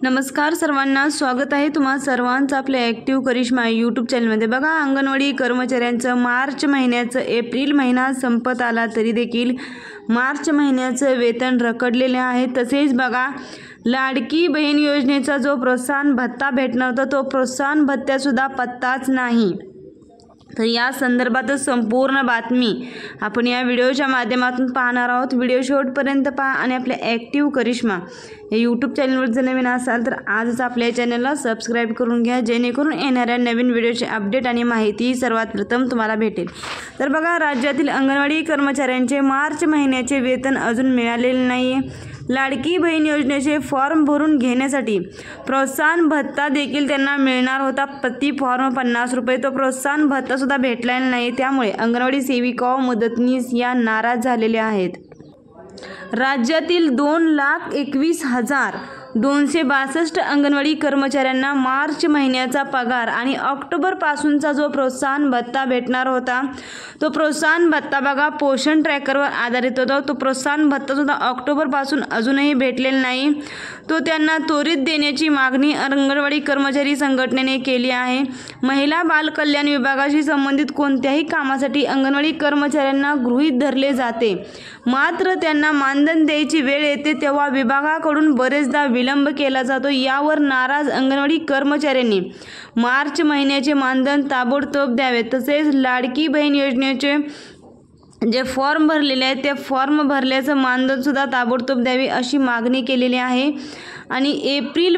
नमस्कार सर्वांना, स्वागत आहे तुम्हा सर्वांचं आपल्या ॲक्टिव्ह करिश्मा यूट्यूब चॅनलमध्ये। बघा, अंगणवाडी कर्मचाऱ्यांचं मार्च महिन्याचं एप्रिल महिना संपत आला तरी देखील मार्च महिन्याचं वेतन रखडलेले आहे। तसेच बघा, लाडकी बहीण योजनेचा जो प्रोत्साहन भत्ता भेटणार होता तो प्रोत्साहन भत्त्यासुद्धा पत्ताच नाही। तर या संदर्भात संपूर्ण बातमी आपण या व्हिडिओच्या माध्यमातून पाहणार आहोत। व्हिडिओ शेवटपर्यंत पहा आणि आपल्या ॲक्टिव्ह करिश्मा या यूट्यूब चॅनलवर जर नवीन असाल तर आजच आपल्या चॅनलला सबस्क्राईब करून घ्या, जेणेकरून येणाऱ्या नवीन व्हिडिओचे अपडेट आणि माहिती सर्वात प्रथम तुम्हाला भेटेल। तर बघा, राज्यातील अंगणवाडी कर्मचाऱ्यांचे मार्च महिन्याचे वेतन अजून मिळालेले नाही आहे। लाडकी बहीण योजनेचे फॉर्म भरून घेण्यासाठी प्रोत्साहन भत्ता देखील त्यांना मिळणार होता, प्रति फॉर्म 50 रुपये। तो प्रोत्साहन भत्तासुद्धा भेटलेला नाही, त्यामुळे अंगणवाडी सेविका व मदतनीस या नाराज झालेल्या आहेत। राज्यातील 2,21,262 अंगणवाडी कर्मचाऱ्यांना मार्च महिन्याचा पगार आणि ऑक्टोबर पासूनचा जो प्रोत्साहन भत्ता भेटणार होता तो प्रोत्साहन भत्ता बघा पोषण ट्रॅकरवर आधारित होता। तो प्रोत्साहन भत्ता सुद्धा ऑक्टोबर पासून अजूनही भेटलेला नाही। तो त्यांना त्वरित देण्याची मागणी अंगणवाडी कर्मचारी संघटनेने केली आहे। महिला बाल कल्याण विभागाशी संबंधित कोणत्याही कामासाठी अंगणवाडी कर्मचाऱ्यांना गृहीत धरले जाते, मात्र त्यांना मानधन द्यायची वेळ येते तेव्हा विभागाकडून बरेचदा विलंब केला जातो। यावर नाराज अंगणवाडी कर्मचाऱ्यांनी मार्च महिन्याचे मानधन ताबडतोब द्यावे, तसेच लाडकी बहीण योजनेचे जे फॉर्म भरलेले आहेत त्या फॉर्म भरल्याचं मानधन सुद्धा ताबडतोब द्यावे अशी मागणी केलेली आहे। आणि एप्रिल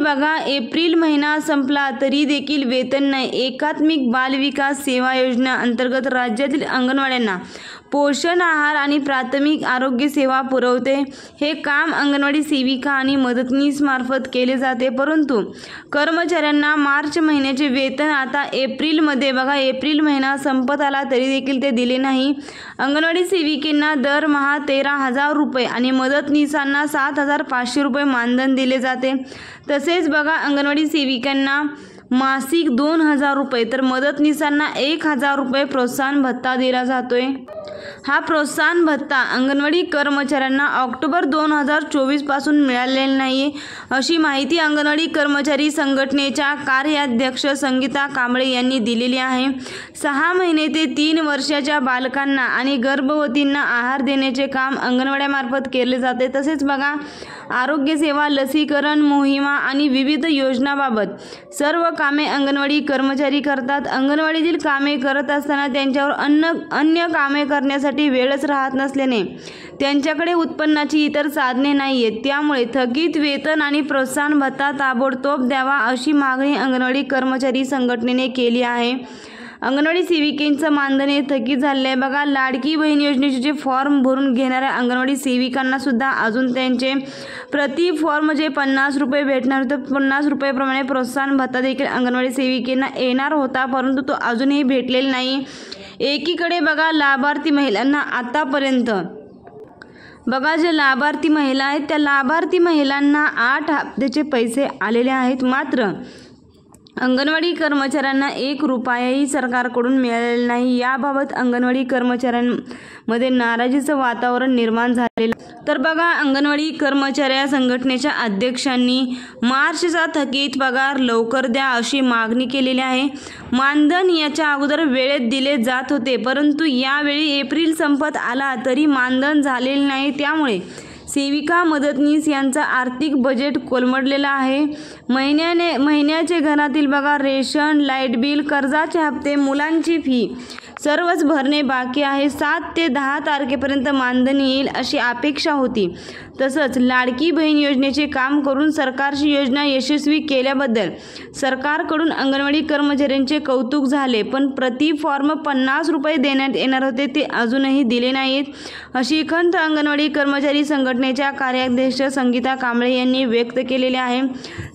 महिना संपला तरी देखील वेतन नाही। एकात्मिक बाल विकास सेवा योजना अंतर्गत राज्यातील अंगणवाड्यांना पोषण आहार आणि प्राथमिक आरोग्य सेवा पुरवते। हे काम अंगणवाडी सेविका आणि मदतनीस मार्फत केले जाते, परंतु कर्मचाऱ्यांना मार्च महिन्याचे वेतन आता एप्रिलमध्ये बघा, एप्रिल महिना संपत आला तरी देखील ते दिले नाही। अंगणवाडी सेविकांना दरमहा 13,000 रुपये आणि मदतनीसांना 7,500 रुपये मानधन दिले जाते। तसेच बघा, अंगणवाडी सेविकांना मासिक 2,000 रुपये तर मदतनीसांना 1,000 रुपये प्रोत्साहन भत्ता दिला जातोय। हा प्रोत्साहन भत्ता अंगणवाडी कर्मचाऱ्यांना ऑक्टोबर 2024 पासून मिळालेला नाही अशी माहिती अंगणवाडी कर्मचारी संघटनेच्या कार्याध्यक्ष संगीता कांबळे यांनी दिलेली आहे। 6 महिने ते 3 वर्षाच्या बालकांना आणि गर्भवतींना आहार देण्याचे काम अंगणवाड्यामार्फत केले जाते। तसेच बघा, आरोग्य सेवा, लसीकरण मोहिमा आणि विविध योजनांबाबत सर्व कामे अंगणवाडी कर्मचारी करतात। अंगणवाडीतील कामे करत असताना त्यांच्यावर अन्य कामे करण्यासाठी वेळच राहत नसल्याने त्यांच्याकडे उत्पन्नाची इतर साधने नाही आहेत, त्यामुळे थकीत वेतन आणि प्रोत्साहन भत्ता ताबडतोब द्यावा अशी मागणी अंगणवाडी कर्मचारी संघटनेने केली आहे। अंगणवाडी सेविकांचं मानधन हे थकीत झाले आहे। बघा, लाडकी बहीण योजनेचे जे फॉर्म भरून घेणाऱ्या अंगणवाडी सेविकांना सुद्धा अजून त्यांचे प्रति फॉर्म जे 50 रुपये भेटणार होते, 50 रुपयेप्रमाणे प्रोत्साहन भत्ता देखील अंगणवाडी सेविकांना येणार होता, परंतु तो अजूनही भेटलेला नाही। एकीकडे बघा, लाभार्थी महिलांना आतापर्यंत बघा जे लाभार्थी महिला आहेत त्या लाभार्थी महिलांना 8 हप्त्याचे पैसे आलेले आहेत, मात्र अंगणवाडी कर्मचाऱ्यांना 1 रुपयाही सरकारकडून मिळालेला नाही। याबाबत अंगणवाडी कर्मचाऱ्यांमध्ये नाराजीचं वातावरण निर्माण झालेलं। तर बघा, अंगणवाडी कर्मचाऱ्या संघटनेच्या अध्यक्षांनी मार्चचा थकीत पगार लवकर द्या अशी मागणी केलेली आहे। मानधन याच्या अगोदर वेळेत दिले जात होते, परंतु यावेळी एप्रिल संपत आला तरी मानधन झालेले नाही, त्यामुळे सेविका मदतनीस यांचा आर्थिक बजेट कोलमडलेलं आहे। महिन्याचे घरातील बघा रेशन, लाईट बिल, कर्जाचे हप्ते, मुलांची फी सर्वच भरणे बाकी आहे। 7 ते 10 तारखेपर्यंत मानधन येईल अशी अपेक्षा होती। तसंच लाडकी बहीण योजनेचे काम करून सरकारची योजना यशस्वी केल्याबद्दल सरकारकडून अंगणवाडी कर्मचाऱ्यांचे कौतुक झाले, पण प्रति फॉर्म 50 रुपये देण्यात येणार होते ते अजूनही दिले नाहीत अशी खंत अंगणवाडी कर्मचारी संघटनेच्या कार्याध्यक्ष संगीता कांबळे यांनी व्यक्त केलेली आहे।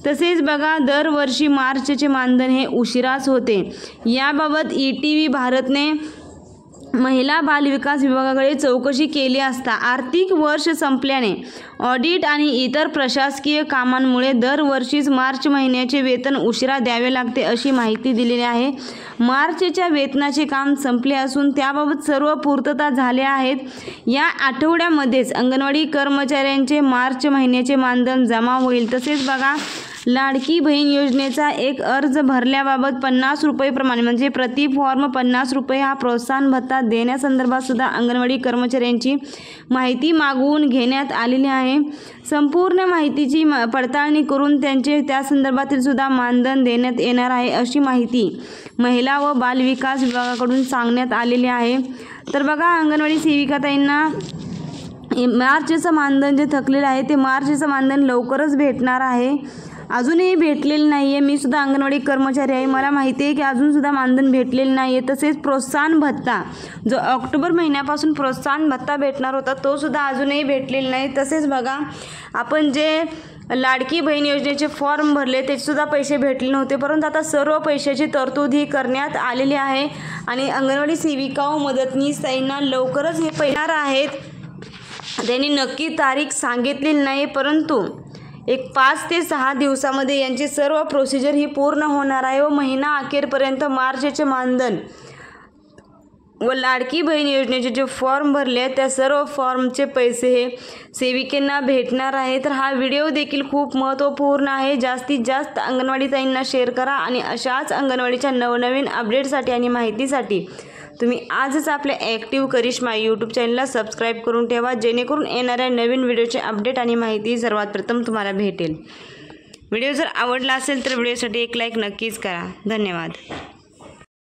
तसेच बघा, दरवर्षी मार्चचे मानधन हे उशिराच होते। याबाबत ETV भारतने महिला बालविकास विभागाकडे चौकशी केली असता आर्थिक वर्ष संपल्याने ऑडिट आणि इतर प्रशासकीय कामांमुळे दरवर्षीच मार्च महिन्याचे वेतन उशिरा द्यावे लागते अशी माहिती दिलेली आहे। मार्चच्या वेतनाचे काम संपले असून त्याबाबत सर्व पूर्तता झाल्या आहेत। या आठवड्यामध्येच अंगणवाडी कर्मचाऱ्यांचे मार्च महिन्याचे मानधन जमा होईल। तसेच बघा, लाडकी बहीण योजनेचा एक अर्ज भरल्याबाबत 50 रुपये प्रमाणे म्हणजे प्रति फॉर्म 50 रुपये हा प्रोत्साहन भत्ता देण्यासंदर्भात सुद्धा अंगणवाडी कर्मचाऱ्यांची माहिती मागवून घेण्यात आलेली आहे। संपूर्ण माहितीची पडताळणी करून त्यांचे त्या संदर्भातील सुद्धा मानधन देण्यात येणार आहे अशी माहिती महिला व बालविकास विभागाकडून सांगण्यात आलेली आहे। तर बघा, अंगणवाडी सेविकाताईंना मार्चचं मानधन जे थकलेलं आहे ते मार्चचं मानधन लवकरच भेटणार आहे। अजूनही भेटलेलं नाही आहे। मी सुद्धा अंगणवाडी कर्मचारी आहे, मला माहिती आहे की अजूनसुद्धा मानधन भेटलेलं नाही आहे। तसेच प्रोत्साहन भत्ता जो ऑक्टोबर महिन्यापासून प्रोत्साहन भत्ता भेटणार होता तो सुद्धा अजूनही भेटलेला नाही। तसेच बघा, आपण जे लाडकी बहीण योजनेचे फॉर्म भरले त्याचेसुद्धा पैसे भेटले नव्हते, परंतु आता सर्व पैशाची तरतूद ही करण्यात आलेली आहे आणि अंगणवाडी सेविका व मदतनीस ताईंना लवकरच हे पैसे आहेत। त्यांनी नक्की तारीख सांगितलेली नाही, परंतु एक 5 ते 6 दिवसामध्ये यांची सर्व प्रोसिजर ही पूर्ण होणार आहे व महिना अखेरपर्यंत मार्चचे मानधन व लाडकी बहीण योजनेचे जे फॉर्म भरले त्या सर्व फॉर्मचे पैसे हे सेविकेंना भेटणार आहे। तर हा व्हिडिओ देखील खूप महत्त्वपूर्ण आहे। जास्तीत जास्त अंगणवाडी ताईंना शेअर करा आणि अशाच अंगणवाडीच्या नवनवीन अपडेटसाठी आणि माहितीसाठी तुम्ही आजच आपल्या ॲक्टिव्ह करिश्मा यूट्यूब चॅनलला सबस्क्राईब करून ठेवा, जेणेकरून येणाऱ्या नवीन व्हिडिओचे अपडेट आणि माहिती सर्वात प्रथम तुम्हाला भेटेल। व्हिडिओ जर आवडला असेल तर व्हिडिओसाठी एक लाईक नक्कीच करा। धन्यवाद।